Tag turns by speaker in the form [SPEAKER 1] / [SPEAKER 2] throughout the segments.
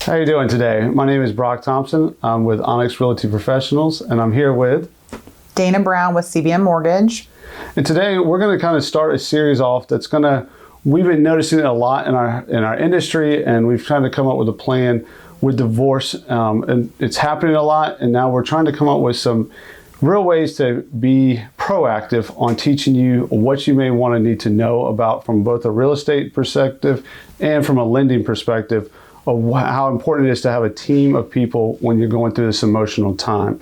[SPEAKER 1] How are you doing today? My name is Brock Thompson. I'm with Onyx Realty Professionals, and I'm here with
[SPEAKER 2] Dana Brown with CBM Mortgage.
[SPEAKER 1] And today we're going to kind of start a series off that's going to, we've been noticing it a lot in our industry, and we've tried to come up with a plan with divorce, and it's happening a lot, and now we're trying to come up with some real ways to be proactive on teaching you what you may want to need to know about from both a real estate perspective and from a lending perspective of how important it is to have a team of people when you're going through this emotional time.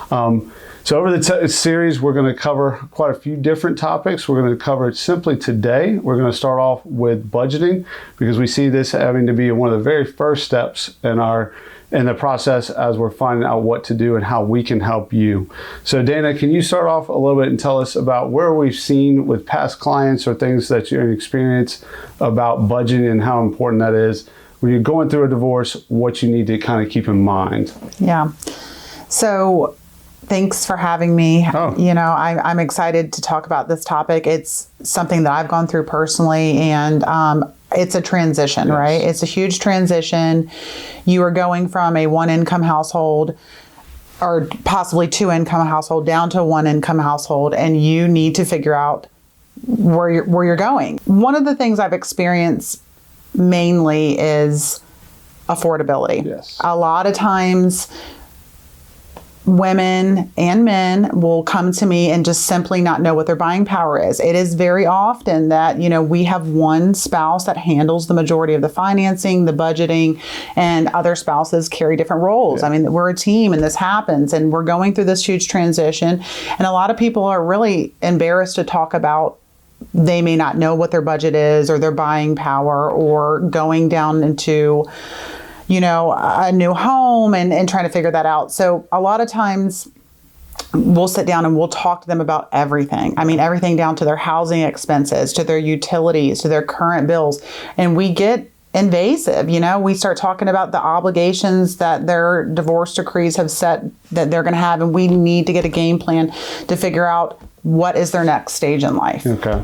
[SPEAKER 1] So over the series, we're going to cover quite a few different topics. We're going to cover it simply today. We're going to start off with budgeting because we see this having to be one of the very first steps in the process as we're finding out what to do and how we can help you. So Dana, can you start off a little bit and tell us about where we've seen with past clients or things that you're experienced about budgeting and how important that is when you're going through a divorce, what you need to kind of keep in mind?
[SPEAKER 2] Yeah. So thanks for having me.
[SPEAKER 1] Oh.
[SPEAKER 2] You know, I'm excited to talk about this topic. It's something that I've gone through personally, and it's a transition, yes. Right? It's a huge transition. You are going from a one-income household or possibly two-income household down to a one-income household, and you need to figure out where you're going. One of the things I've experienced mainly is affordability.
[SPEAKER 1] Yes.
[SPEAKER 2] A lot of times women and men will come to me and just simply not know what their buying power is. It is very often that, we have one spouse that handles the majority of the financing, the budgeting, and other spouses carry different roles.
[SPEAKER 1] Yeah.
[SPEAKER 2] I mean, we're a team and this happens, and we're going through this huge transition. And a lot of people are really embarrassed to talk about they may not know what their budget is or their buying power, or going down into a new home and trying to figure that out. So a lot of times we'll sit down and we'll talk to them about everything. I mean, everything down to their housing expenses, to their utilities, to their current bills. And we get invasive. We start talking about the obligations that their divorce decrees have set that they're going to have. And we need to get a game plan to figure out what is their next stage in life.
[SPEAKER 1] Okay.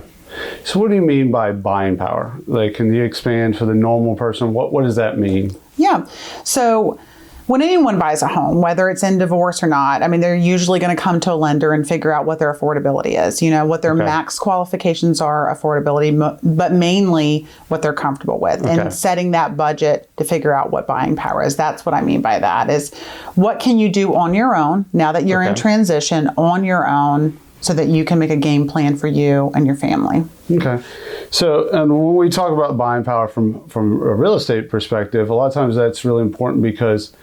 [SPEAKER 1] So what do you mean by buying power? Like, can you expand for the normal person? What does that mean?
[SPEAKER 2] Yeah. So when anyone buys a home, whether it's in divorce or not, I mean, they're usually going to come to a lender and figure out what their affordability is, what their max qualifications are, affordability, but mainly what they're comfortable with, and setting that budget to figure out what buying power is. That's what I mean by that, is what can you do on your own now that you're in transition on your own, so that you can make a game plan for you and your family. Okay.
[SPEAKER 1] So, and when we talk about buying power from a real estate perspective, a lot of times that's really important because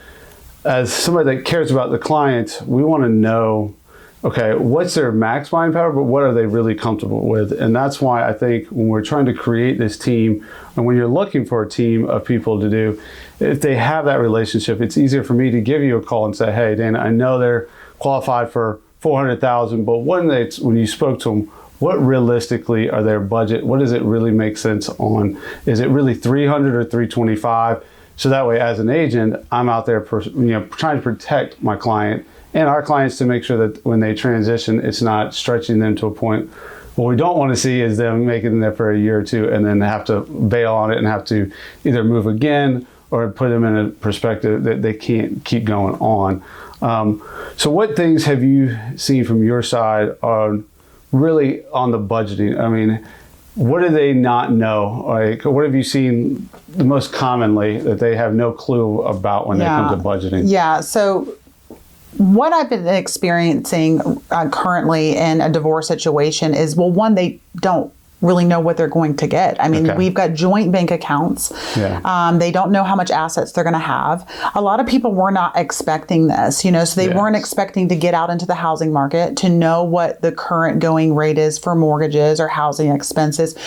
[SPEAKER 1] as somebody that cares about the client, we want to know, okay, what's their max buying power, but what are they really comfortable with? And that's why I think when we're trying to create this team, and when you're looking for a team of people to do, if they have that relationship, it's easier for me to give you a call and say, hey, Dana, I know they're qualified for $400,000, but when you spoke to them, what realistically are their budget? What does it really make sense on? Is it really $300 or $325? So that way, as an agent, I'm out there, trying to protect my client and our clients to make sure that when they transition, it's not stretching them to a point. What we don't want to see is them making it there for a year or two and then have to bail on it and have to either move again or put them in a perspective that they can't keep going on. So what things have you seen from your side on really on the budgeting? I mean, what do they not know? Like, what have you seen the most commonly that they have no clue about when they come to budgeting?
[SPEAKER 2] Yeah. So what I've been experiencing currently in a divorce situation is, well, one, they don't really know what they're going to get. I mean, we've got joint bank accounts. Yeah. They don't know how much assets they're going to have. A lot of people were not expecting this, so they weren't expecting to get out into the housing market to know what the current going rate is for mortgages or housing expenses.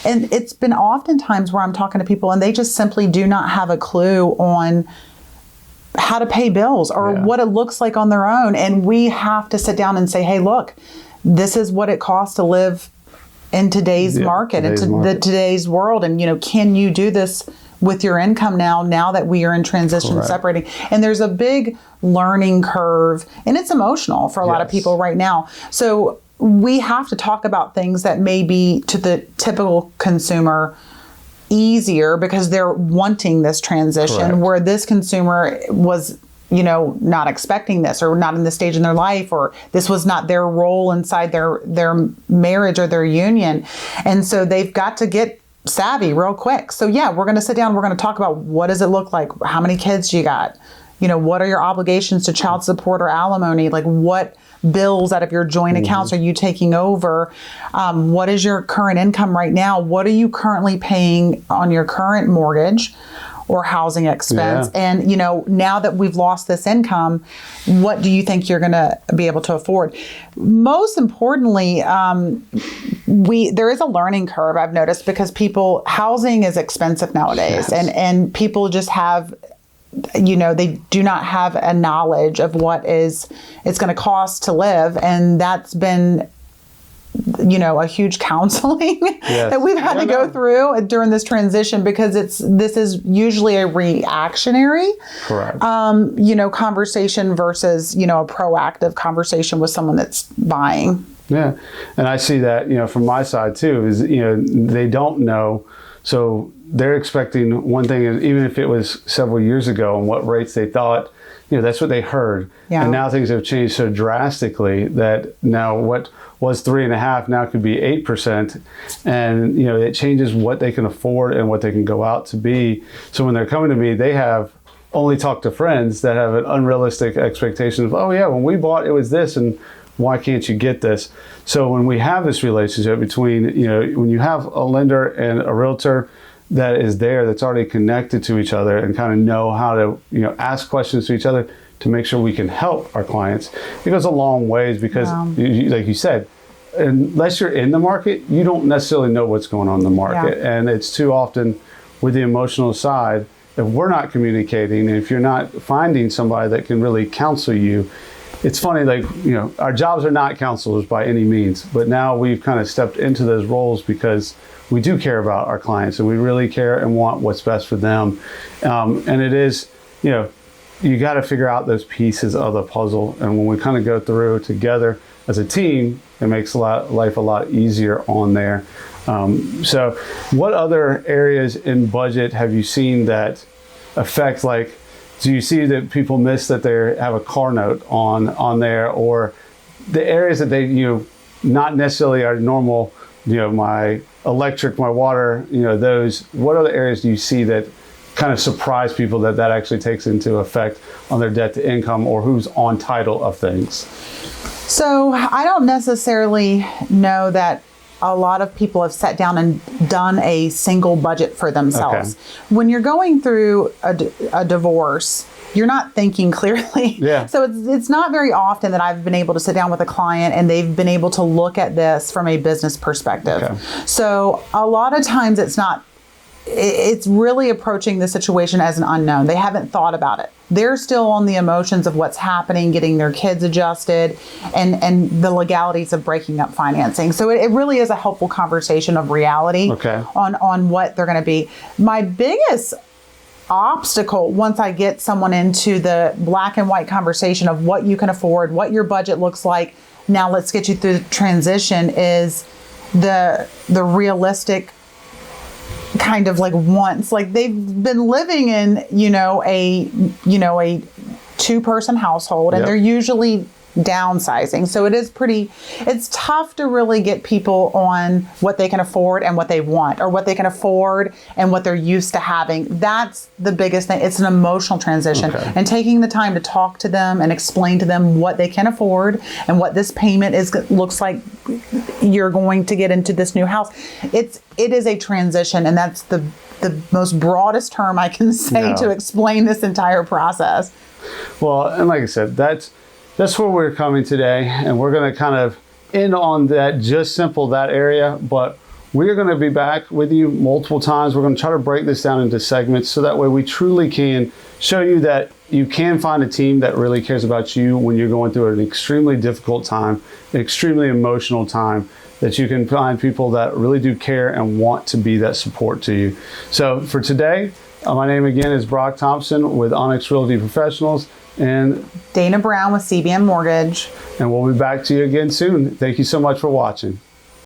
[SPEAKER 2] And it's been oftentimes where I'm talking to people and they just simply do not have a clue on how to pay bills or what it looks like on their own. And we have to sit down and say, hey, look, this is what it costs to live in today's market, today's world. And, can you do this with your income now that we are in transition and separating? And there's a big learning curve, and it's emotional for a lot of people right now. So we have to talk about things that may be to the typical consumer easier because they're wanting this transition.
[SPEAKER 1] Correct.
[SPEAKER 2] Where this consumer was, not expecting this, or not in this stage in their life, or this was not their role inside their marriage or their union. And so they've got to get savvy real quick. So yeah, we're going to sit down, we're going to talk about what does it look like? How many kids you got? What are your obligations to child support or alimony? Like, what bills out of your joint accounts are you taking over? What is your current income right now? What are you currently paying on your current mortgage or housing expense?
[SPEAKER 1] Yeah.
[SPEAKER 2] And, now that we've lost this income, what do you think you're going to be able to afford? Most importantly, there is a learning curve, I've noticed, because housing is expensive nowadays.
[SPEAKER 1] Yes.
[SPEAKER 2] And people just have, they do not have a knowledge of what it's going to cost to live. And that's been, a huge counseling that we've had to go through during this transition, because this is usually a reactionary,
[SPEAKER 1] correct,
[SPEAKER 2] conversation versus, a proactive conversation with someone that's buying.
[SPEAKER 1] Yeah. And I see that, from my side too, is, they don't know. So they're expecting one thing, even if it was several years ago and what rates they thought, that's what they heard.
[SPEAKER 2] Yeah.
[SPEAKER 1] And now things have changed so drastically that now what was 3.5% now could be 8%. And, it changes what they can afford and what they can go out to be. So when they're coming to me, they have only talked to friends that have an unrealistic expectation of, oh yeah, when we bought it was this, and why can't you get this? So when we have this relationship between, when you have a lender and a realtor that is there, that's already connected to each other and kind of know how to, ask questions to each other to make sure we can help our clients, it goes a long ways, because like you said, unless you're in the market, you don't necessarily know what's going on in the market. Yeah. And it's too often with the emotional side, if we're not communicating, and if you're not finding somebody that can really counsel you, it's funny, like, our jobs are not counselors by any means, but now we've kind of stepped into those roles because we do care about our clients and we really care and want what's best for them. And it is, you got to figure out those pieces of the puzzle. And when we kind of go through together as a team, it makes life a lot easier on there. So what other areas in budget have you seen that affect, like, do you see that people miss that they have a car note on there, or the areas that they, not necessarily are normal, my electric, my water, those, what other areas do you see that kind of surprise people that actually takes into effect on their debt to income or who's on title of things?
[SPEAKER 2] So I don't necessarily know that a lot of people have sat down and done a single budget for themselves. Okay. When you're going through a divorce, you're not thinking clearly. Yeah. So it's not very often that I've been able to sit down with a client and they've been able to look at this from a business perspective. Okay. So a lot of times it's really approaching the situation as an unknown. They haven't thought about it. They're still on the emotions of what's happening, getting their kids adjusted, and the legalities of breaking up financing. So it really is a helpful conversation of reality on what they're going to be. My biggest obstacle, once I get someone into the black and white conversation of what you can afford, what your budget looks like, now let's get you through the transition, is the realistic kind of like wants. Like, they've been living in, a two-person household, and they're usually downsizing. So it's tough to really get people on what they can afford and what they want, or what they can afford and what they're used to having. That's the biggest thing. It's an emotional transition, and taking the time to talk to them and explain to them what they can afford and what this payment looks like you're going to get into this new house. It is a transition, and that's the most broadest term I can say to explain this entire process.
[SPEAKER 1] Well, and like I said, that's where we're coming today, and we're going to kind of end on that, just simple that area, but we're going to be back with you multiple times. We're going to try to break this down into segments so that way we truly can show you that you can find a team that really cares about you when you're going through an extremely difficult time, an extremely emotional time, that you can find people that really do care and want to be that support to you. So for today, my name again is Brock Thompson with Onyx Realty Professionals, and
[SPEAKER 2] Dana Brown with CBN Mortgage.
[SPEAKER 1] And we'll be back to you again soon. Thank you so much for watching.